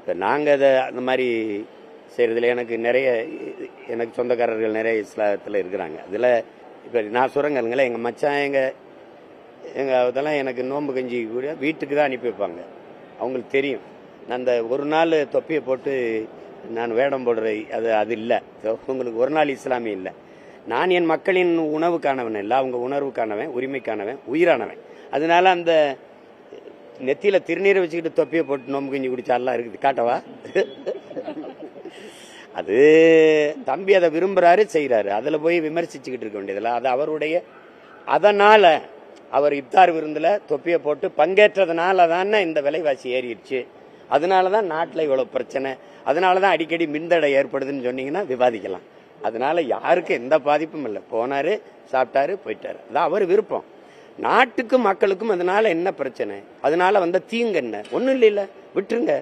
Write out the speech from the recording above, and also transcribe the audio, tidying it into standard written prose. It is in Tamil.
இப்போ நாங்கள் அதை அந்த மாதிரி செய்கிறதுல எனக்கு சொந்தக்காரர்கள் நிறைய இஸ்லாத்தில் இருக்கிறாங்க. அதில் இப்போ நான் சொல்கிறேங்களுங்களேன், எங்கள் மச்சான் எங்கள் அதெல்லாம் எனக்கு நோன்பு கஞ்சி கூட வீட்டுக்கு தான் அனுப்பி வைப்பாங்க. அவங்களுக்கு தெரியும் நான் அந்த ஒரு நாள் தொப்பியை போட்டு நான் வேடம் போடுற அது இல்லை. உங்களுக்கு ஒரு நாள் இஸ்லாமிய இல்லை. நான் என் மக்களின் உணவுக்கானவன் இல்லை, அவங்க உணர்வுக்கானவன், உரிமைக்கானவன், உயிரானவன். அதனால அந்த நெத்தியில திருநீரை வச்சுக்கிட்டு தொப்பியை போட்டு நோம்பு கஞ்சி குடிச்சாலாம் இருக்குது. காட்டவா? அது தம்பி அதை விரும்புறாரு, செய்யறாரு. அதுல போய் விமர்சிச்சுக்கிட்டு இருக்க வேண்டியதில்ல. அது அவருடைய. அதனால அவர் இப்தார் விருந்துல தொப்பியை போட்டு பங்கேற்றதுனால தானே இந்த விலைவாசி ஏறிடுச்சு. அதனாலதான் நாட்டில் இவ்வளவு பிரச்சனை. அதனாலதான் அடிக்கடி மின்தடை ஏற்படுதுன்னு சொன்னீங்கன்னா விவாதிக்கலாம். அதனால யாருக்கும் எந்த பாதிப்பும் இல்லை. போனாரு, சாப்பிட்டாரு, போயிட்டாரு. அதான் அவர் விருப்பம். நாட்டுக்கும் மக்களுக்கும் அதனால என்ன பிரச்சனை? அதனால வந்த தீங்கு என்ன? ஒன்னும் இல்ல, விட்டுருங்க.